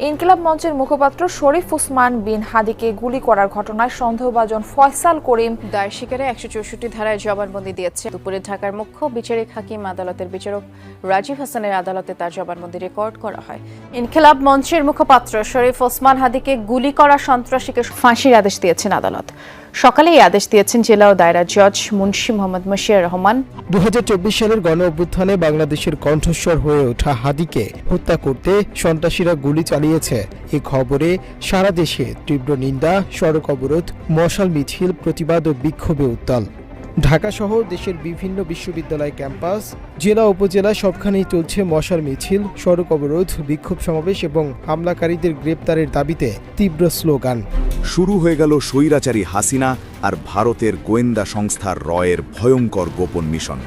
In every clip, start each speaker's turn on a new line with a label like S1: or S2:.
S1: ইনকিলাব মঞ্চের মুখপাত্র শরীফ ওসমান বিন হাদিকে গুলি করার ঘটনায় সন্দেহভাজন ফয়সাল করিম
S2: দায়ের শিকারে ১৬৪ ধারায় জবানবন্দি দিয়েছে। দুপুরে ঢাকার মুখ্য বিচারিক হাকিম আদালতের বিচারক রাজীব হাসানের আদালতে তার জবানবন্দি রেকর্ড করা হয়। ইনকিলাব মঞ্চের মুখপাত্র শরীফ ওসমান হাদিকে গুলি করা সন্ত্রাসীকে ফাঁসির আদেশ দিয়েছেন আদালত। সকালে এই আদেশ দিয়েছেন জেলা ও দায়রা জজ মুন্সি মোহাম্মদ মশিউর রহমান।
S3: ২০২৪ সালের গণ অভ্যুত্থানে বাংলাদেশের কণ্ঠস্বর হয়ে ওঠা হাদিকে হত্যা করতে সন্ত্রাসীরা গুলি চালিয়েছে। এ খবরে সারা দেশে তীব্র নিন্দা, সড়ক অবরোধ, মশাল মিছিল, প্রতিবাদ ও বিক্ষোভে উত্তাল। ঢাকা সহ দেশের বিভিন্ন বিশ্ববিদ্যালয় ক্যাম্পাস, জেলা উপজেলা সবখানেই চলছে মশাল মিছিল, সড়ক অবরোধ, বিক্ষোভ সমাবেশ এবং হামলাকারীদের গ্রেপ্তারের দাবিতে তীব্র স্লোগান।
S4: শুরু হয়ে গেল স্বৈরাচারী হাসিনা আর ভারতের গোয়েন্দা সংস্থার রয়ের ভয়ঙ্কর গোপন মিশন।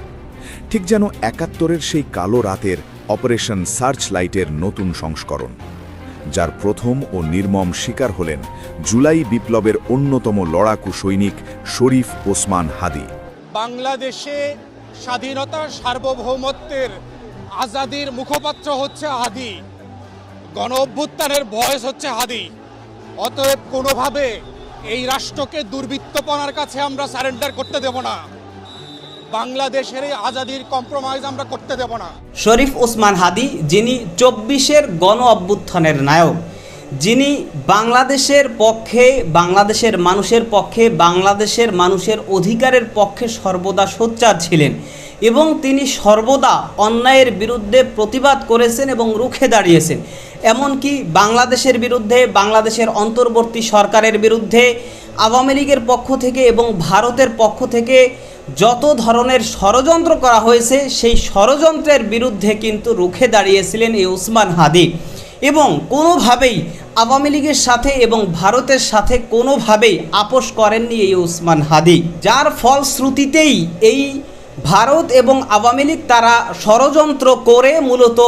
S4: ঠিক যেন ৭১-এর সেই কালো রাতের অপারেশন সার্চ লাইটের নতুন সংস্করণ, যার প্রথম ও নির্মম শিকার হলেন জুলাই বিপ্লবের অন্যতম লড়াকু সৈনিক শরীফ ওসমান হাদি।
S5: বাংলাদেশে স্বাধীনতা, সার্বভৌমত্বের, আজাদির মুখপাত্র হচ্ছে হাদি, গণ অভ্যুত্থানের ভয়েস হচ্ছে হাদি। অতএব কোনোভাবে এই রাষ্ট্রকে দুর্বৃত্তপনার কাছে আমরা সারেন্ডার করতে দেব না। বাংলাদেশের এই আজাদির কম্প্রোমাইজ আমরা করতে দেব না।
S6: শরীফ ওসমান হাদি, যিনি ২৪-এর গণ অভ্যুত্থানের নায়ক, যিনি বাংলাদেশের পক্ষে, বাংলাদেশের মানুষের পক্ষে, বাংলাদেশের মানুষের অধিকারের পক্ষে সর্বদা সোচ্চার ছিলেন এবং তিনি সর্বদা অন্যায়ের বিরুদ্ধে প্রতিবাদ করেছেন এবং রুখে দাঁড়িয়েছেন। এমনকি বাংলাদেশের বিরুদ্ধে, বাংলাদেশের অন্তর্বর্তী সরকারের বিরুদ্ধে, আওয়ামী লীগের পক্ষ থেকে এবং ভারতের পক্ষ থেকে যত ধরনের ষড়যন্ত্র করা হয়েছে সেই ষড়যন্ত্রের বিরুদ্ধে কিন্তু রুখে দাঁড়িয়েছিলেন এই ওসমান হাদি এবং কোনোভাবেই আওয়ামী লীগের সাথে এবং ভারতের সাথে কোনোভাবেই আপোষ করেননি এই ওসমান হাদি, যার ফলশ্রুতিতেই এই ভারত এবং আওয়ামী লীগ তারা ষড়যন্ত্র করে মূলত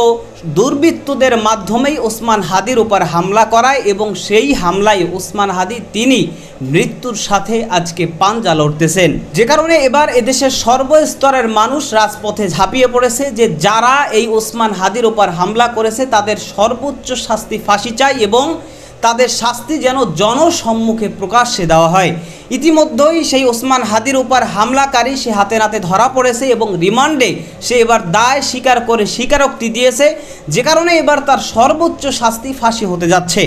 S6: দুর্বৃত্তদের মাধ্যমেই ওসমান হাদির উপর হামলা করায় এবং সেই হামলায় ওসমান হাদি তিনি মৃত্যুর সাথে আজকে পাঞ্জা লড়তেছেন। যে কারণে এবার এদেশের সর্বস্তরের মানুষ রাজপথে ঝাঁপিয়ে পড়েছে যে যারা এই ওসমান হাদির উপর হামলা করেছে তাদের সর্বোচ্চ শাস্তি ফাঁসি চাই এবং তাদের শাস্তি যেন জনসম্মুখে প্রকাশ্যে দেওয়া হয়। ইতিমধ্যেই সেই ওসমান হাদির উপর হামলাকারী সে হাতে নাতে ধরা পড়েছে এবং রিমান্ডে সে এবার দায় স্বীকার করে স্বীকারোক্তি দিয়েছে, যে কারণে এবার তার সর্বোচ্চ শাস্তি ফাঁসি হতে যাচ্ছে।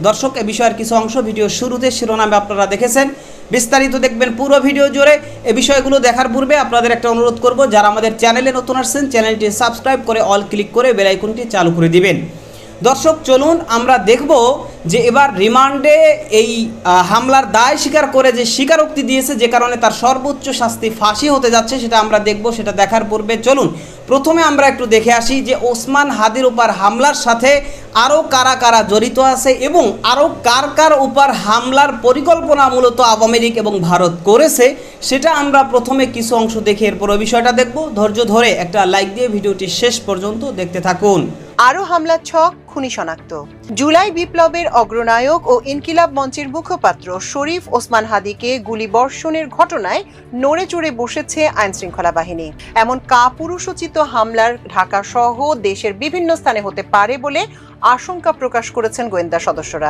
S6: দর্শক, এ বিষয়ের কিছু অংশ ভিডিও শুরুতে শিরোনামে আপনারা দেখেছেন, বিস্তারিত দেখবেন পুরো ভিডিও জুড়ে। এ বিষয়গুলো দেখার পূর্বে আপনাদের একটা অনুরোধ করব, যারা আমাদের চ্যানেলে নতুন আসছেন চ্যানেলটি সাবস্ক্রাইব করে অল ক্লিক করে বেল আইকনটি চালু করে দিবেন। দর্শক, চলুন আমরা দেখব যে এবার রিমান্ডে এই হামলার দায় স্বীকার করে যে স্বীকারোক্তি দিয়েছে, যে কারণে তার সর্বোচ্চ শাস্তি ফাঁসি হতে যাচ্ছে, সেটা আমরা দেখব। সেটা দেখার পূর্বে চলুন প্রথমে আমরা একটু দেখে আসি যে ওসমান হাদির উপর হামলার সাথে আরও কারা কারা জড়িত আছে এবং আরও কার কার উপর হামলার পরিকল্পনা মূলত আওয়ামী লীগ এবং ভারত করেছে, সেটা আমরা প্রথমে কিছু অংশ দেখে এরপর ওই বিষয়টা দেখব। ধৈর্য ধরে একটা লাইক দিয়ে ভিডিওটি শেষ পর্যন্ত দেখতে থাকুন।
S7: আরও হামলার ছক, খুনি শনাক্ত। জুলাই বিপ্লবের অগ্রনায়ক ও ইনকিলাব মঞ্চের মুখপাত্র শরীফ ওসমান হাদিকে গুলিবর্ষণের ঘটনায় নড়ে চড়ে বসেছে আইনশৃঙ্খলা বাহিনী। এমন কাপুরুষোচিত হামলার ঢাকা সহ দেশের বিভিন্ন স্থানে হতে পারে বলে আশঙ্কা প্রকাশ করেছেন গোয়েন্দা সদস্যরা।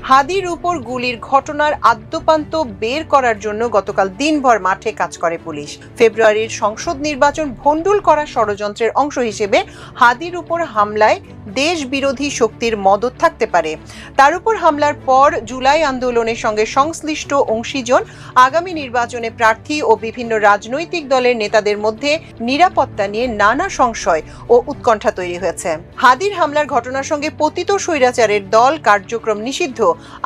S7: হাদির উপর গুলির ঘটনার আদ্যোপান্ত বের করার জন্য গতকাল দিনভর মাঠে কাজ করে পুলিশ। ফেব্রুয়ারির সংসদ নির্বাচন ভণ্ডুল করা ষড়যন্ত্রের অংশ হিসেবে হাদির উপর হামলায় দেশ বিরোধী শক্তির মদত থাকতে পারে। তার উপর হামলার পর জুলাই আন্দোলনের সঙ্গে সংশ্লিষ্ট অংশীজন, আগামী নির্বাচনে প্রার্থী ও বিভিন্ন রাজনৈতিক দলের নেতাদের মধ্যে নিরাপত্তা নিয়ে নানা সংশয় ও উৎকণ্ঠা তৈরি হয়েছে। হাদির হামলার ঘটনার সঙ্গে পতিত স্বৈরাচারের দল কার্যক্রম নিষিদ্ধ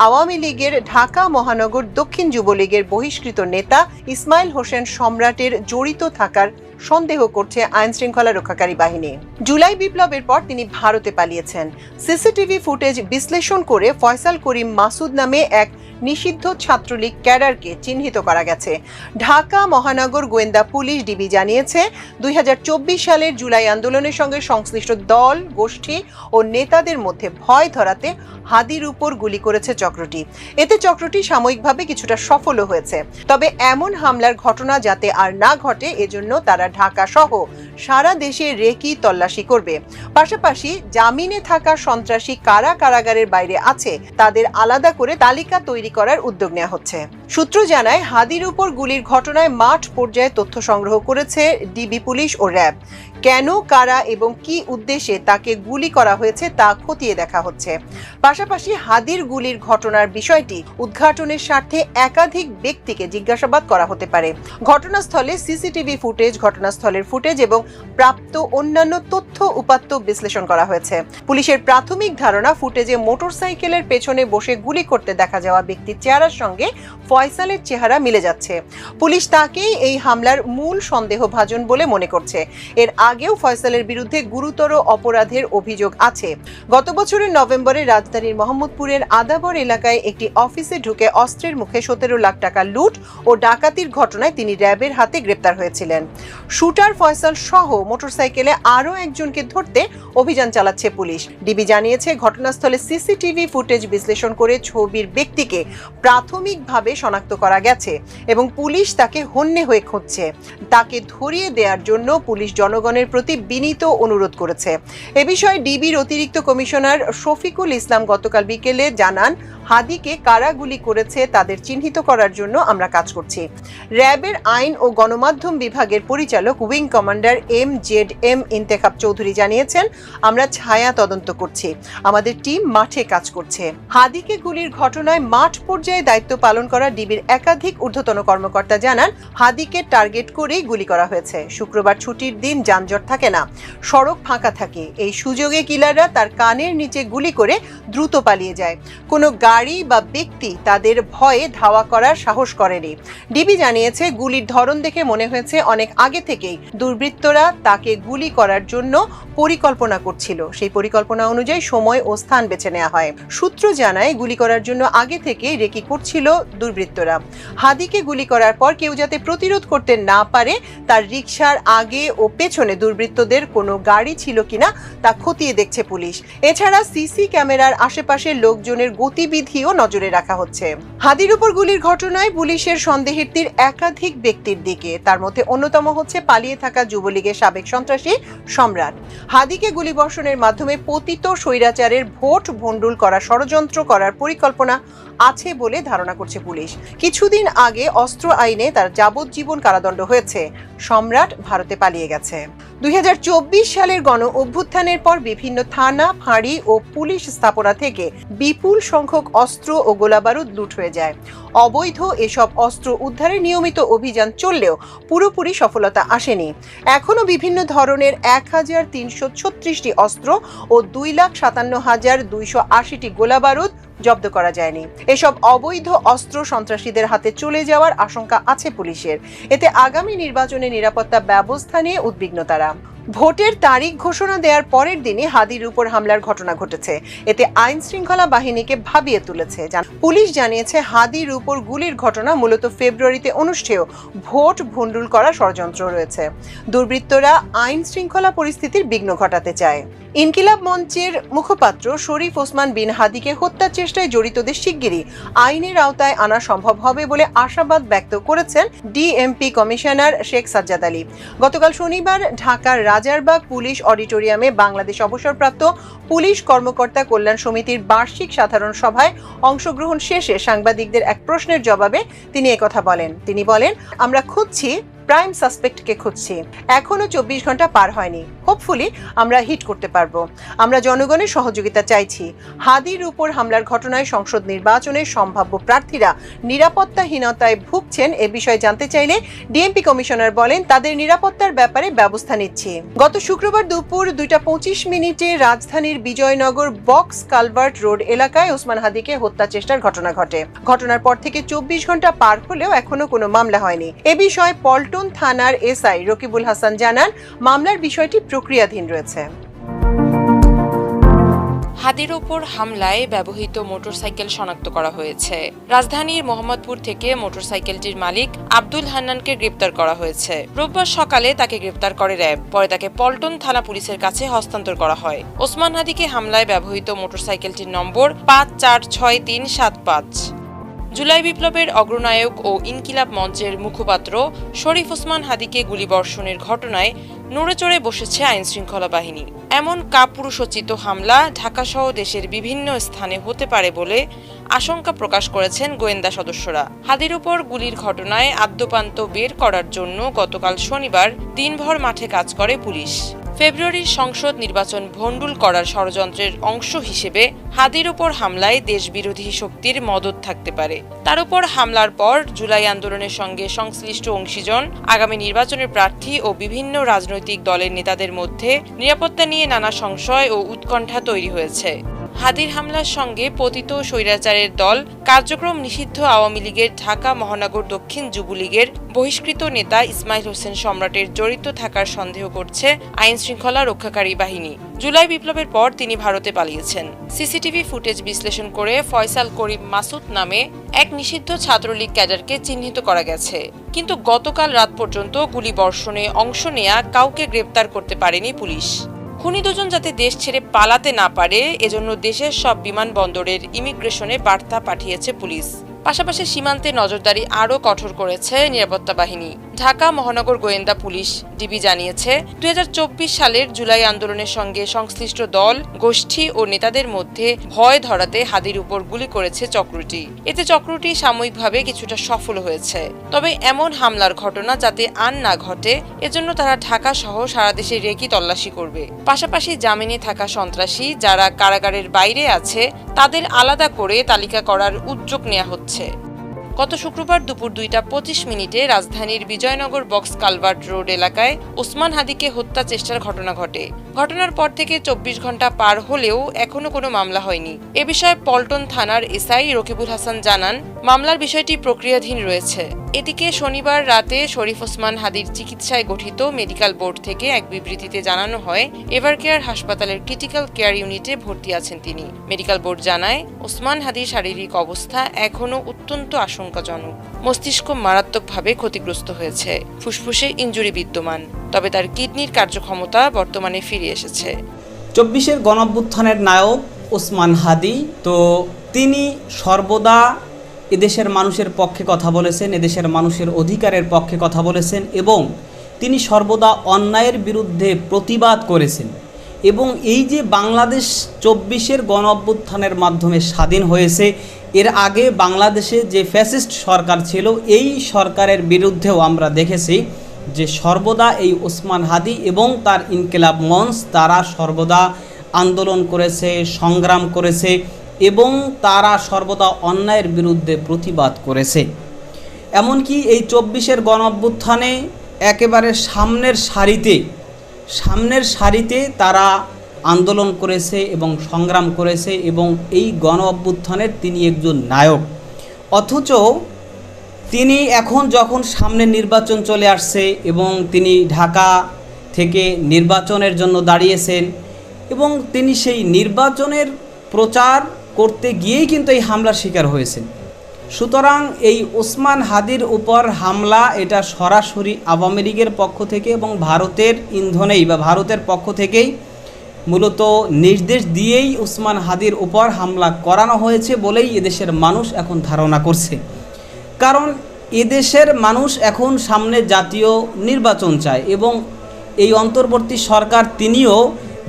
S7: আওয়ামী লীগের ঢাকা মহানগর দক্ষিণ যুবলীগের বহিষ্কৃত নেতা ইসমাইল হোসেন সম্রাটের জড়িত থাকার সন্দেহ করছে আইন শৃঙ্খলা রক্ষাকারী বাহিনী। জুলাই বিপ্লবের পর তিনি ভারতে পালিয়েছেন। সিসিটিভি ফুটেজ বিশ্লেষণ করে ফয়সাল করিম মাসুদ নামে এক নিষিদ্ধ ছাত্রলীগ ক্যাডারকে চিহ্নিত করা গেছে। ঢাকা মহানগর গোয়েন্দা পুলিশ ডিবি জানিয়েছে 2024 সালের জুলাই আন্দোলনের সঙ্গে সংশ্লিষ্ট দল, গোষ্ঠী ও নেতাদের মধ্যে ভয় ধরাতে হাদির উপর গুলি করেছে চক্রটি। এতে চক্রটি সাময়িকভাবে কিছুটা সফলও হয়েছে। তবে এমন হামলার ঘটনা যাতে আর না ঘটে এজন্য তারা ঢাকা সহ সারা দেশে রেকি তল্লাশি করবে। পাশাপাশি জামিনে থাকা সন্ত্রাসী কারা কারাগারের বাইরে আছে তাদের আলাদা করে তালিকা তৈরি করার উদ্যোগ নেওয়া হচ্ছে। সূত্র জানায়, হাদির উপর গুলির ঘটনায় মাঠ পর্যায়ে তথ্য সংগ্রহ করেছে ডিবি পুলিশ ও র্যাব। কেন, কারা এবং কি উদ্দেশ্যে তাকে গুলি করা হয়েছে তা খতিয়ে দেখা হচ্ছে। পাশাপাশি হাদির গুলির ঘটনার বিষয়টি উদ্ঘাটনের স্বার্থে একাধিক ব্যক্তিকে জিজ্ঞাসাবাদ করা হতে পারে। ঘটনাস্থলে সিসিটিভি ফুটেজ, ঘটনাস্থলের ফুটেজ এবং প্রাপ্ত অন্যান্য তথ্য উপাত্ত বিশ্লেষণ করা হয়েছে। পুলিশের প্রাথমিক ধারণা, ফুটেজে মোটরসাইকেলের পেছনে বসে গুলি করতে দেখা যাওয়া ব্যক্তির চেহারার সঙ্গে ফয়সালের চেহারা মিলে যাচ্ছে। পুলিশ তাকেই এই হামলার মূল সন্দেহভাজন বলে মনে করছে। এর আগেও ফয়সালের বিরুদ্ধে গুরুতর অপরাধের অভিযোগ আছে। গত বছরের নভেম্বরে রাজধানীর মোহাম্মদপুরের আদাবর এলাকায় একটি অফিসে ঢুকে অস্ত্রের মুখে 17 লাখ টাকা লুট ও ডাকাতির ঘটনায় তিনি র্যাবের হাতে গ্রেপ্তার হয়েছিলেন। শুটার ফয়সাল সহ মোটরসাইকেলে আরও একজনকে ধরতে অভিযান চালাচ্ছে পুলিশ। ডিবি জানিয়েছে, ঘটনাস্থলে সিসিটিভি ফুটেজ বিশ্লেষণ করে ছবির ব্যক্তিকে প্রাথমিকভাবে শনাক্ত করা গেছে এবং পুলিশ তাকে হন্যে হয়ে খুঁজছে। তাকে ধরিয়ে দেওয়ার জন্য পুলিশ জনগণের প্রতি বিনীত অনুরোধ করেছে। এ বিষয়ে ডিবির অতিরিক্ত কমিশনার শফিকুল ইসলাম গতকাল বিকেলে জানান, হাদিকে কারা গুলি করেছে তাদের চিহ্নিত করার জন্য আমরা কাজ করছি। র্যাবের আইন ও গণমাধ্যম বিভাগের পরিচালক wing commander MZM Intekhab Chowdhury জানিয়েছেন, আমরা ছায়া তদন্ত করছি, আমাদের টিম মাঠে কাজ করছে। হাদিকে গুলির ঘটনায় মাঠ পর্যায়ে দায়িত্ব পালন করা ডিবির একাধিক ঊর্ধ্বতন কর্মকর্তা জানান, হাদিকে টার্গেট করেই গুলি করা হয়েছে। শুক্রবার ছুটির দিন, যানজট থাকে না, সড়ক ফাঁকা থাকে। এই সুযোগে কিলাররা তার কানের নিচে গুলি করে দ্রুত পালিয়ে যায়। কোনো গাড়ি বা ব্যক্তি তাদের ভয়ে ধাওয়া করার সাহস করেনি। ডিবি জানিয়েছে, গুলির ধরন দেখে মনে হয়েছে অনেক আগে থেকেই দুর্বৃত্তরা তাকে গুলি করার জন্য পরিকল্পনা করছিল। সেই পরিকল্পনা অনুযায়ী সময় ও স্থান বেছে নেওয়া হয়। সূত্র জানায়, গুলি করার জন্য আগে থেকেই রেকি করছিল দুর্বৃত্তরা। হাদিকে গুলি করার পর কেউ যাতে প্রতিরোধ করতে না পারে, তার রিকশার আগে ও পেছনে দুর্বৃত্তদের কোনো গাড়ি ছিল কিনা তা খতিয়ে দেখছে পুলিশ। এছাড়া সিসি ক্যামেরার আশেপাশে লোকজনের গতিবিধিও নজরে রাখা হচ্ছে। হাদির উপর গুলির ঘটনায় পুলিশের সন্দেহের তীর একাধিক ব্যক্তির দিকে। তার মধ্যে অন্যতম হচ্ছে পালিয়ে থাকা যুবলীগের সাবেক সন্ত্রাসী সম্রাট। হাদিকে গুলিবর্ষণের মাধ্যমে পতিত স্বৈরাচারের ভোট ভণ্ডুল করার ষড়যন্ত্র করার পরিকল্পনা আছে বলে ধারণা করছে পুলিশ। কিছুদিন আগে অস্ত্র আইনে তার যাবজ্জীবন কারাদণ্ড হয়েছে। সম্রাট ভারতে পালিয়ে গেছে। 2024 সালের গণ অভ্যুত্থানের পর বিভিন্ন থানা, ফাঁড়ি ও পুলিশ স্থাপনা থেকে বিপুল সংখ্যক অস্ত্র ও গোলাবারুদ লুট হয়ে যায়। অবৈধ এসব অস্ত্র উদ্ধারে নিয়মিত অভিযান চললেও পুরোপুরি সফলতা আসেনি। এখনো বিভিন্ন ধরনের 1336টি অস্ত্র ও 2,57,280টি গোলাবারুদ জব্দ করা যায়নি। এসব অবৈধ অস্ত্র সন্ত্রাসীদের হাতে চলে যাওয়ার আশঙ্কা আছে পুলিশের। এতে আগামী নির্বাচনে নিরাপত্তা ব্যবস্থা নিয়ে উদ্বিগ্ন তারা। ভোটের তারিখ ঘোষণা দেওয়ার পরের দিনই হাদির উপর হামলার ঘটনা ঘটেছে। এতে আইন শৃঙ্খলা বাহিনীকে ভাবিয়ে তুলেছে। পুলিশ জানিয়েছে, হাদির উপর গুলির ঘটনা মূলত ফেব্রুয়ারিতে অনুষ্ঠেয় ভোট ভণ্ডুল করা ষড়যন্ত্র রয়েছে। দুর্বৃত্তরা আইন শৃঙ্খলা পরিস্থিতির বিঘ্ন ঘটাতে চায়। ইনকিলাব মঞ্চের মুখপাত্র শরীফ ওসমান বিন হাদিকে হত্যার চেষ্টায় জড়িতদের শিগগিরই আইনের আওতায় আনা সম্ভব হবে বলে আশাবাদ ব্যক্ত করেছেন ডিএমপি কমিশনার শেখ সাজ্জাদ আলী। গতকাল শনিবার ঢাকার রাজারবাগ পুলিশ অডিটোরিয়ামে বাংলাদেশ অবসরপ্রাপ্ত পুলিশ কর্মকর্তা কল্যাণ সমিতির বার্ষিক সাধারণ সভায় অংশগ্রহণ শেষে সাংবাদিকদের এক প্রশ্নের জবাবে তিনি একথা বলেন। তিনি বলেন, আমরা খুঁজছি, প্রাইম সাসপেক্টকে খুঁজছি। এখনো 24 ঘন্টা পার হয়নি। হোপফুলি আমরা হিট করতে পারবো। আমরা জনগণের সহযোগিতা চাইছি। হাদির উপর হামলার ঘটনায় সংসদ নির্বাচনের সম্ভাব্য প্রার্থীরা নিরাপত্তাহীনতায় ভুগছেন এ বিষয়ে জানতে চাইলে ডিএমপি কমিশনার বলেন, তাদের নিরাপত্তার ব্যাপারে ব্যবস্থা নিচ্ছি। গত শুক্রবার দুপুর 2:25 রাজধানীর বিজয়নগর বক্স কালভার্ট রোড এলাকায় ওসমান হাদিকে হত্যা চেষ্টার ঘটনা ঘটে। ঘটনার পর থেকে 24 ঘন্টা পার হলেও এখনো কোনো মামলা হয়নি। এ বিষয়ে পল্টন থানার এসআই রকিবুল হাসান জানান, মামলার বিষয়টি প্রক্রিয়াধীন রয়েছে।
S8: হাদির ওপর হামলায় ব্যবহৃত মোটরসাইকেল শনাক্ত করা হয়েছে। রাজধানীর মোহাম্মদপুর থেকে মোটরসাইকেলটির মালিক আব্দুল হান্নানকে গ্রেপ্তার করা হয়েছে। রোববার সকালে তাকে গ্রেপ্তার করে র্যাব, পরে তাকে পল্টন থানা পুলিশের কাছে হস্তান্তর করা হয়। ওসমান হাদিকে হামলায় ব্যবহৃত মোটরসাইকেলটির নম্বর 546375। জুলাই বিপ্লবের অগ্রনায়ক ও ইনকিলাব মঞ্চের মুখপাত্র শরীফ ওসমান হাদিকে গুলিবর্ষণের ঘটনায় নড়েচড়ে বসেছে আইনশৃঙ্খলা বাহিনী। এমন কাপুরুষোচিত হামলা ঢাকাসহ দেশের বিভিন্ন স্থানে হতে পারে বলে আশঙ্কা প্রকাশ করেছেন গোয়েন্দা সদস্যরা। হাদির উপর গুলির ঘটনায় আদ্যোপান্ত বের করার জন্য গতকাল শনিবার দিনভর মাঠে কাজ করে পুলিশ। ফেব্রুয়ারির সংসদ নির্বাচন ভণ্ডুল করার ষড়যন্ত্রের অংশ হিসেবে হাদির উপর হামলায় দেশবিরোধী শক্তির মদদ থাকতে পারে। তার উপর হামলার পর জুলাই আন্দোলনের সঙ্গে সংশ্লিষ্ট অংশীজন, আগামী নির্বাচনের প্রার্থী ও বিভিন্ন রাজনৈতিক দলের নেতাদের মধ্যে নিরাপত্তা নিয়ে নানা সংশয় ও উৎকণ্ঠা তৈরি হয়েছে। হাদির হামলার সঙ্গে পতিত স্বৈরাচারের দল কার্যক্রম নিষিদ্ধ আওয়ামী লীগের ঢাকা মহানগর দক্ষিণ যুবলীগের বহিষ্কৃত নেতা ইসমাইল হোসেন সম্রাটের জড়িত থাকার সন্দেহ করছে আইনশৃঙ্খলা রক্ষাকারী বাহিনী। জুলাই বিপ্লবের পর তিনি ভারতে পালিয়েছেন। সিসিটিভি ফুটেজ বিশ্লেষণ করে ফয়সাল করিম মাসুদ নামে এক নিষিদ্ধ ছাত্রলীগ ক্যাডারকে চিহ্নিত করা গেছে, কিন্তু গতকাল রাত পর্যন্ত গুলিবর্ষণে অংশ নেয়া কাউকে গ্রেপ্তার করতে পারেনি পুলিশ। খুনি দুজন যাতে দেশ ছেড়ে পালাতে না পারে এজন্য দেশের সব বিমানবন্দরের ইমিগ্রেশনে বার্তা পাঠিয়েছে পুলিশ। পাশাপাশি সীমান্তে নজরদারি আরও কঠোর করেছে নিরাপত্তা বাহিনী। ঢাকা মহানগর গোয়েন্দা পুলিশ ডিবি জানিয়েছে, 2024 সালের জুলাই আন্দোলনের সঙ্গে সংশ্লিষ্ট দল, গোষ্ঠী ও নেতাদের মধ্যে ভয় ধরাতে হাদির উপর গুলি করেছে চক্রটি। এতে চক্রটি সাময়িকভাবে কিছুটা সফল হয়েছে। তবে এমন হামলার ঘটনা যাতে আর না ঘটে এজন্য তারা ঢাকা সহ সারা দেশে রেকি তল্লাশি করবে। পাশাপাশি জামিনে থাকা সন্ত্রাসী যারা কারাগারের বাইরে আছে তাদের আলাদা করে তালিকা করার উদ্যোগ নেওয়া হচ্ছে। গত শুক্রবার দুপুর 2:25 রাজধানীর বিজয়নগর বক্স কালভার্ট রোড এলাকায় ওসমান হাদিকে হত্যা চেষ্টার ঘটনা ঘটে। ঘটনার পর থেকে 24 ঘন্টা পার হলেও এখনো কোনো মামলা হয়নি। এ বিষয়ে পল্টন থানার এসআই রকিবুল হাসান জানান, মামলার বিষয়টি প্রক্রিয়াধীন রয়েছে। এদিকে শনিবার রাতে শরীফ ওসমান হাদির চিকিৎসায় গঠিত মেডিকেল বোর্ড থেকে এক বিবৃতিতে জানানো হয়, এভারকেয়ার হাসপাতালের ক্রিটিক্যাল কেয়ার ইউনিটে ভর্তি আছেন তিনি। মেডিকেল বোর্ড জানায়, ওসমান হাদির শারীরিক অবস্থা এখনও অত্যন্ত আশঙ্কাজনক। মস্তিষ্ক মারাত্মকভাবে ক্ষতিগ্রস্ত হয়েছে, ফুসফুসে ইনজুরি বিদ্যমান, তবে তার কিডনির কার্যক্ষমতা বর্তমানে ফিরে এসেছে।
S6: 24-এর গণঅভ্যুত্থানের নায়ক ওসমান হাদি, তো তিনি সর্বদা এদেশের মানুষের পক্ষে কথা বলেছেন, এদেশের মানুষের অধিকারের পক্ষে কথা বলেছেন এবং তিনি সর্বদা অন্যায়ের বিরুদ্ধে প্রতিবাদ করেছেন। এবং এই যে বাংলাদেশ 24-এর গণঅভ্যুত্থানের মাধ্যমে স্বাধীন হয়েছে, এর আগে বাংলাদেশে যে ফ্যাসিস্ট সরকার ছিল এই সরকারের বিরুদ্ধেও আমরা দেখেছি যে সর্বদা এই ওসমান হাদি এবং তার ইনকিলাব মঞ্চ তারা সর্বদা আন্দোলন করেছে, সংগ্রাম করেছে এবং তারা সর্বদা অন্যায়ের বিরুদ্ধে প্রতিবাদ করেছে। এমনকি এই 24-এর গণঅভ্যুত্থানে একেবারে সামনের সারিতে তারা আন্দোলন করেছে এবং সংগ্রাম করেছে এবং এই গণঅভ্যুত্থানের তিনি একজন নায়ক। অথচ তিনি এখন যখন সামনে নির্বাচন চলে আসছে এবং তিনি ঢাকা থেকে নির্বাচনের জন্য দাঁড়িয়েছেন এবং তিনি সেই নির্বাচনের প্রচার করতে গিয়েই কিন্তু এই হামলার শিকার হয়েছেন। সুতরাং এই ওসমান হাদির উপর হামলা এটা সরাসরি আওয়ামী লীগের পক্ষ থেকে এবং ভারতের ইন্ধনেই বা ভারতের পক্ষ থেকেই মূলত নির্দেশ দিয়েই ওসমান হাদির উপর হামলা করানো হয়েছে বলেই এদেশের মানুষ এখন ধারণা করছে। কারণ এদেশের মানুষ এখন সামনে জাতীয় নির্বাচন চায় এবং এই অন্তর্বর্তী সরকার তিনিও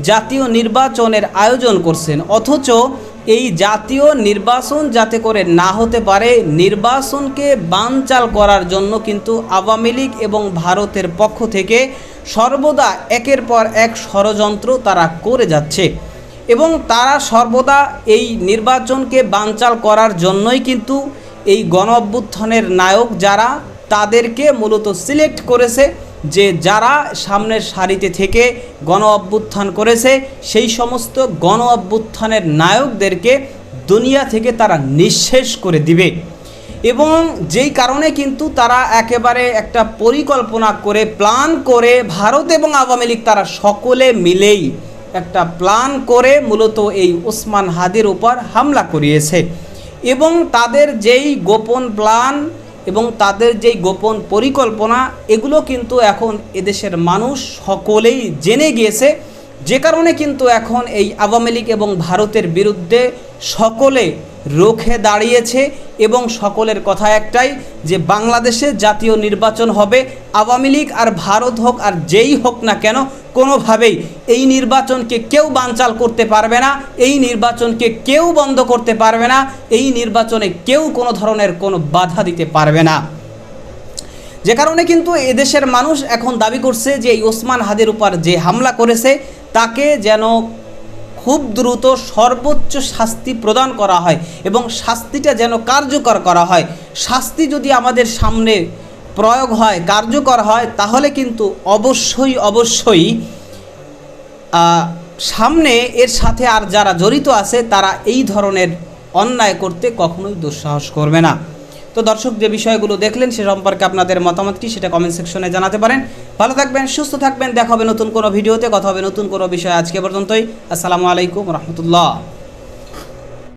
S6: জাতীয় নির্বাচনের আয়োজন করছেন। অথচ এই জাতীয় নির্বাচন যাতে করে না হতে পারে, নির্বাচনকে বানচাল করার জন্য কিন্তু আওয়ামী লীগ এবং ভারতের পক্ষ থেকে সর্বদা একের পর এক ষড়যন্ত্র তারা করে যাচ্ছে এবং তারা সর্বদা এই নির্বাচনকে বানচাল করার জন্যই কিন্তু এই গণঅভ্যুত্থানের নায়ক যারা তাদেরকে মূলত সিলেক্ট করেছে, যে যারা সামনের সারিতে থেকে গণ অভ্যুত্থান করেছে সেই সমস্ত গণ অভ্যুত্থানের নায়কদেরকে দুনিয়া থেকে তারা নিঃশেষ করে দিবে। এবং যেই কারণে কিন্তু তারা একেবারে একটা পরিকল্পনা করে প্ল্যান করে ভারত এবং আওয়ামী লীগ তারা সকলে মিলেই একটা প্ল্যান করে মূলত এই ওসমান হাদির উপর হামলা করিয়েছে এবং তাদের যেই গোপন প্ল্যান এবং তাদের যেই গোপন পরিকল্পনা এগুলো কিন্তু এখন এদেশের মানুষ সকলেই জেনে গিয়েছে, যে কারণে কিন্তু এখন এই আওয়ামী লীগ এবং ভারতের বিরুদ্ধে সকলে রুখে দাঁড়িয়েছে এবং সকলের কথা একটাই যে বাংলাদেশে জাতীয় নির্বাচন হবে, আওয়ামী লীগ আর ভারত হোক আর যেই হোক না কেন কোনোভাবেই এই নির্বাচনকে কেউ বানচাল করতে পারবে না, এই নির্বাচনকে কেউ বন্ধ করতে পারবে না, এই নির্বাচনে কেউ কোনো ধরনের কোনো বাধা দিতে পারবে না। যে কারণে কিন্তু এদেশের মানুষ এখন দাবি করছে যে এই ওসমান হাদির উপর যে হামলা করেছে তাকে যেন খুব দ্রুত সর্বোচ্চ শাস্তি প্রদান করা হয় এবং শাস্তিটা যেন কার্যকর করা হয়। শাস্তি যদি আমাদের সামনে প্রয়োগ হয়, কার্যকর হয়, তাহলে কিন্তু অবশ্যই সামনে এর সাথে আর যারা জড়িত আছে তারা এই ধরনের অন্যায় করতে কখনোই দুঃসাহস করবে না। তো দর্শক, যে বিষয়গুলো দেখলেন সে সম্পর্কে আপনাদের মতামতটি সেটা কমেন্ট সেকশনে জানাতে পারেন। ভালো থাকবেন, সুস্থ থাকবেন, দেখা হবে নতুন কোনো ভিডিওতে, কথা হবে নতুন কোনো বিষয়। আজকে পর্যন্তই, আসসালামু আলাইকুম রহমতুল্লাহ।